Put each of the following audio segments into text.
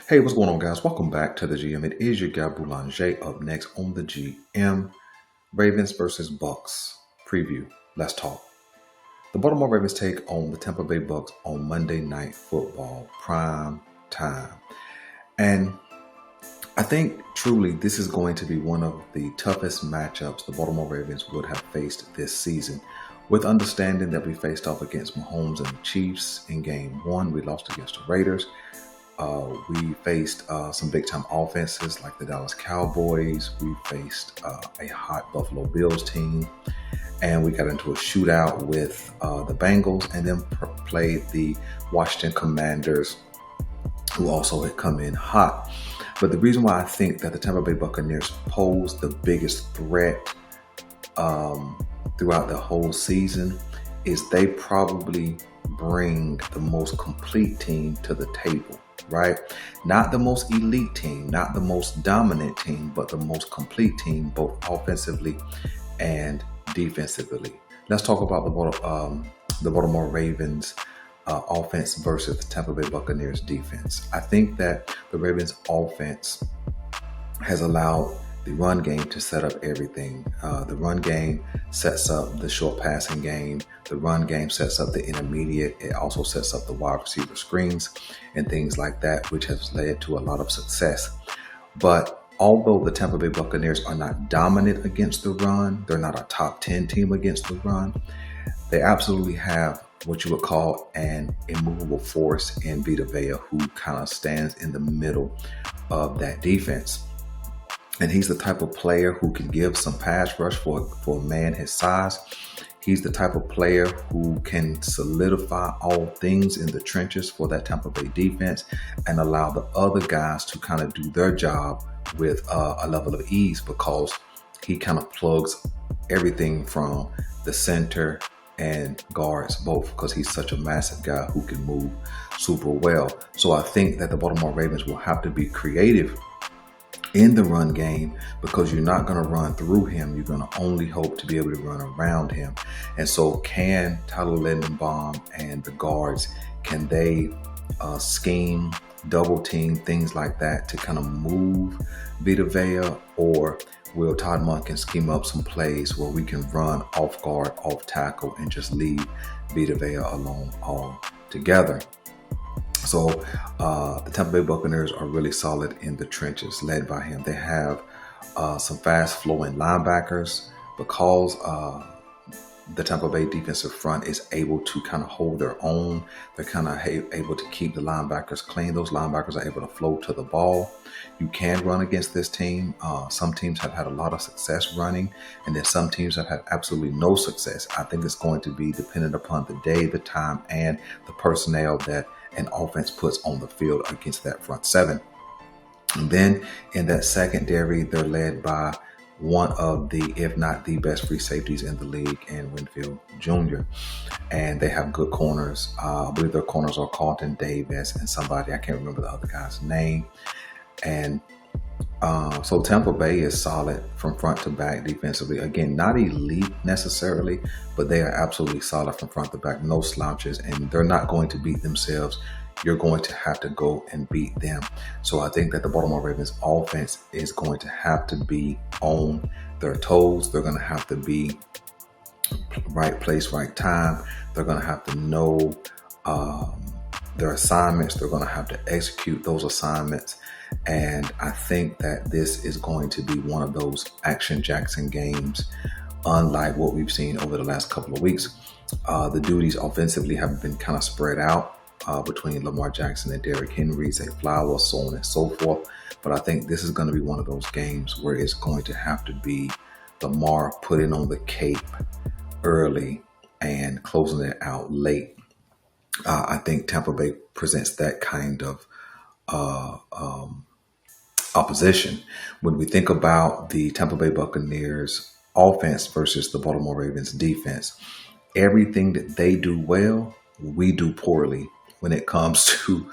Hey, what's going on, guys? Welcome back to the GM. It is your guy Boulanger. Up next on the GM, Ravens versus Bucks preview. Let's talk. The Baltimore Ravens take on the Tampa Bay Bucks on Monday Night Football, prime time. And I think truly this is going to be one of the toughest matchups the Baltimore Ravens would have faced this season. With understanding that we faced off against Mahomes and the Chiefs in game one, we lost against the Raiders. We faced some big time offenses like the Dallas Cowboys. We faced a hot Buffalo Bills team. And we got into a shootout with the Bengals and then played the Washington Commanders, who also had come in hot. But the reason why I think that the Tampa Bay Buccaneers pose the biggest threat throughout the whole season is they probably bring the most complete team to the table. Right? Not the most elite team, not the most dominant team, but the most complete team, both offensively and defensively. Let's talk about the Baltimore Ravens offense versus the Tampa Bay Buccaneers defense. I think that the Ravens offense has allowed the run game to set up everything. The run game sets up the short passing game. The run game sets up the intermediate. It also sets up the wide receiver screens and things like that, which has led to a lot of success. But although the Tampa Bay Buccaneers are not dominant against the run, they're not a top 10 team against the run, they absolutely have what you would call an immovable force in Vita Vea, who kind of stands in the middle of that defense. And he's the type of player who can give some pass rush for a man his size. He's the type of player who can solidify all things in the trenches for that Tampa Bay defense and allow the other guys to kind of do their job with a level of ease, because he kind of plugs everything from the center and guards both, because he's such a massive guy who can move super well. So I think that the Baltimore Ravens will have to be creative in the run game, because you're not going to run through him. You're going to only hope to be able to run around him. And so can Tyler Lindenbaum and the guards, can they scheme, double team, things like that to kind of move Vita Vea, or will Todd Monken scheme up some plays where we can run off guard, off tackle, and just leave Vita Vea alone altogether? So the Tampa Bay Buccaneers are really solid in the trenches, led by him. They have some fast-flowing linebackers, because the Tampa Bay defensive front is able to kind of hold their own. They're kind of able to keep the linebackers clean. Those linebackers are able to flow to the ball. You can run against this team. Some teams have had a lot of success running, and then some teams have had absolutely no success. I think it's going to be dependent upon the day, the time, and the personnel that an offense puts on the field against that front seven. And then in that secondary, they're led by one of the, if not the best free safeties in the league, in Winfield Jr. And they have good corners. I believe their corners are Carlton Davis and somebody, I can't remember the other guy's name. And so Tampa Bay is solid from front to back defensively. Again, not elite necessarily, but they are absolutely solid from front to back. No slouches, and they're not going to beat themselves. You're going to have to go and beat them. So I think that the Baltimore Ravens offense is going to have to be on their toes. They're going to have to be right place, right time. They're going to have to know their assignments. They're going to have to execute those assignments. And I think that this is going to be one of those Action Jackson games, unlike what we've seen over the last couple of weeks. The duties offensively have been kind of spread out between Lamar Jackson and Derrick Henry, Zay Flowers, so on and so forth. But I think this is going to be one of those games where it's going to have to be Lamar putting on the cape early and closing it out late. I think Tampa Bay presents that kind of opposition. When we think about the Tampa Bay Buccaneers offense versus the Baltimore Ravens defense, everything that they do well, we do poorly when it comes to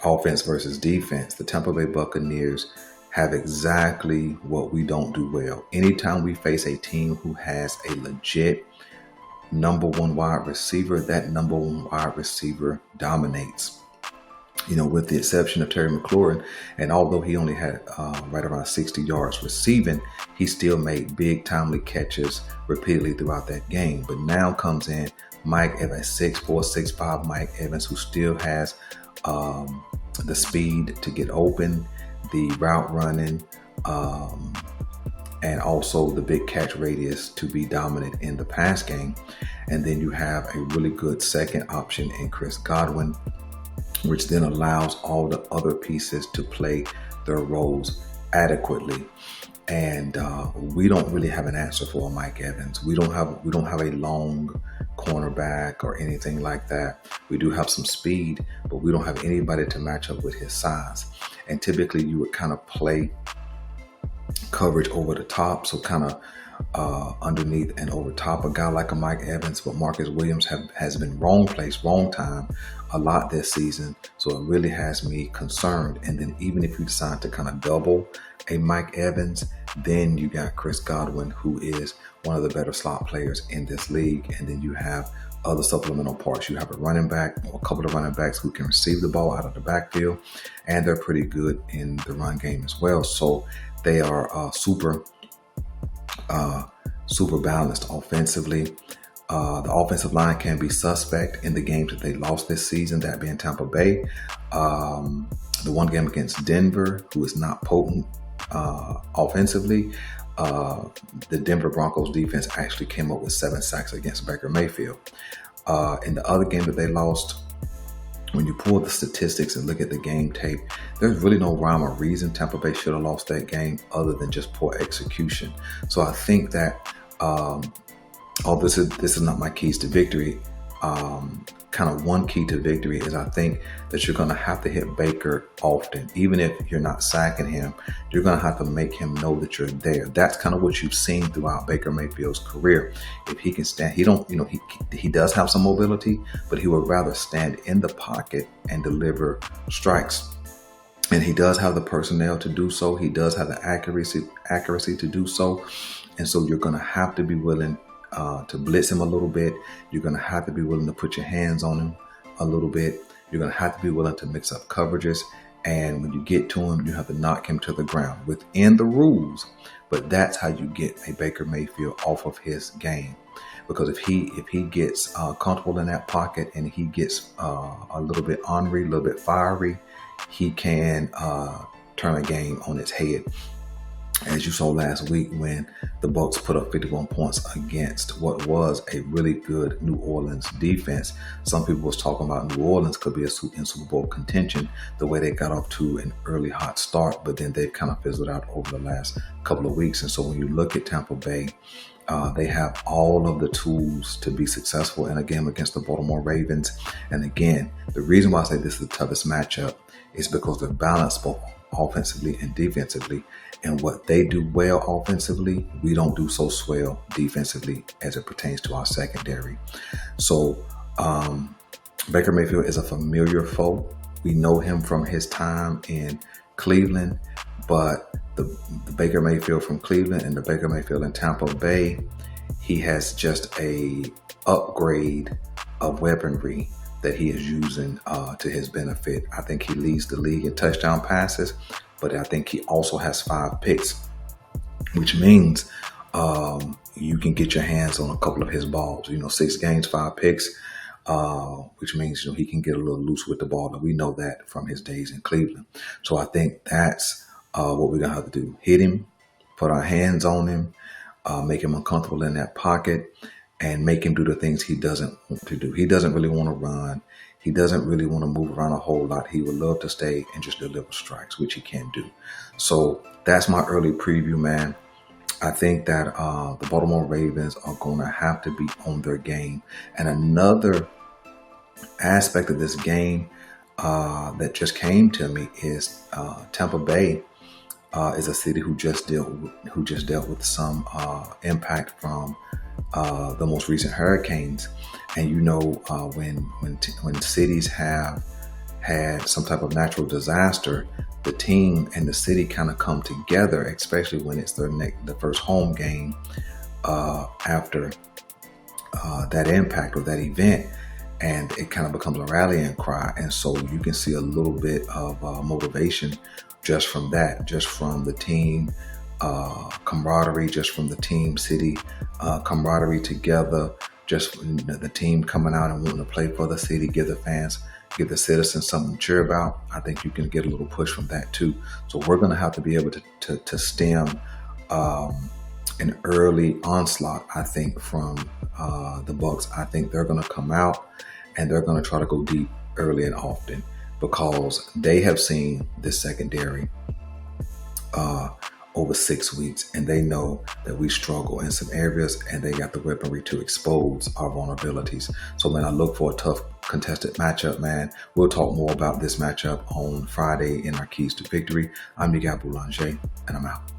offense versus defense. The Tampa Bay Buccaneers have exactly what we don't do well. Anytime we face a team who has a legit number one wide receiver, that number one wide receiver dominates. with the exception of Terry McLaurin. And although he only had right around 60 yards receiving, he still made big timely catches repeatedly throughout that game. But now comes in Mike Evans, 6'4", 6'5", Mike Evans, who still has the speed to get open, the route running, and also the big catch radius to be dominant in the pass game. And then you have a really good second option in Chris Godwin, which then allows all the other pieces to play their roles adequately. And we don't really have an answer for Mike Evans. We don't have a long cornerback or anything like that. We do have some speed, but we don't have anybody to match up with his size. And typically you would kind of play coverage over the top, so kind of underneath and over top a guy like a Mike Evans. But Marcus Williams has been wrong place, wrong time a lot this season, so it really has me concerned. And then even if you decide to kind of double a Mike Evans, then you got Chris Godwin, who is one of the better slot players in this league. And then you have other supplemental parts. You have a running back, or a couple of running backs who can receive the ball out of the backfield, and they're pretty good in the run game as well. So they are super balanced offensively. The offensive line can be suspect in the games that they lost this season, that being Tampa Bay. The one game against Denver, who is not potent offensively. The Denver Broncos defense actually came up with 7 sacks against Baker Mayfield. In the other game that they lost, when you pull the statistics and look at the game tape, there's really no rhyme or reason Tampa Bay should have lost that game other than just poor execution. So I think that, this is not my keys to victory. Kind of one key to victory is I think that you're going to have to hit Baker often. Even if you're not sacking him, you're going to have to make him know that you're there. That's kind of what you've seen throughout Baker Mayfield's career. If he can stand, he does have some mobility, but he would rather stand in the pocket and deliver strikes. And he does have the personnel to do so. He does have the accuracy to do so. And so you're going to have to be willing to blitz him a little bit. You're going to have to be willing to put your hands on him a little bit. You're going to have to be willing to mix up coverages. And when you get to him, you have to knock him to the ground within the rules. But that's how you get a Baker Mayfield off of his game. Because if he gets comfortable in that pocket and he gets a little bit ornery, a little bit fiery, he can turn a game on its head. As you saw last week when the BUCS put up 51 points against what was a really good New Orleans defense. Some people was talking about New Orleans could be in Super Bowl contention the way they got off to an early hot start, but then they've kind of fizzled out over the last couple of weeks. And so when you look at Tampa Bay, they have all of the tools to be successful in a game against the Baltimore Ravens. And again, the reason why I say this is the toughest matchup is because they're balanced both offensively and defensively. And what they do well offensively, we don't do so well defensively as it pertains to our secondary. So Baker Mayfield is a familiar foe. We know him from his time in Cleveland, but the Baker Mayfield from Cleveland and the Baker Mayfield in Tampa Bay, he has just a upgrade of weaponry that he is using to his benefit. I think he leads the league in touchdown passes, but I think he also has 5 picks, which means you can get your hands on a couple of his balls. 6 games, 5 picks, which means he can get a little loose with the ball, and we know that from his days in Cleveland. So I think that's what we're gonna have to do: hit him, put our hands on him, make him uncomfortable in that pocket, and make him do the things he doesn't want to do. He doesn't really want to run. He doesn't really want to move around a whole lot. He would love to stay and just deliver strikes, which he can do. So that's my early preview, man. I think that the Baltimore Ravens are going to have to be on their game. And another aspect of this game that just came to me is Tampa Bay is a city who just dealt with some impact from the most recent hurricanes. And when cities have had some type of natural disaster, the team and the city kind of come together, especially when it's the first home game after that impact or that event. and it kind of becomes a rallying cry. And so you can see a little bit of motivation just from that, just from the team camaraderie, just from the team city camaraderie together, just from the team coming out and wanting to play for the city, give the fans, give the citizens something to cheer about. I think you can get a little push from that too. So we're going to have to be able to stem an early onslaught, I think, from the BUCS. I think they're going to come out and they're going to try to go deep early and often, because they have seen this secondary over 6 weeks, and they know that we struggle in some areas, and they got the weaponry to expose our vulnerabilities. So, man, I look for a tough contested matchup, man. We'll talk more about this matchup on Friday in our Keys to Victory. I'm your guy, Boulanger, and I'm out.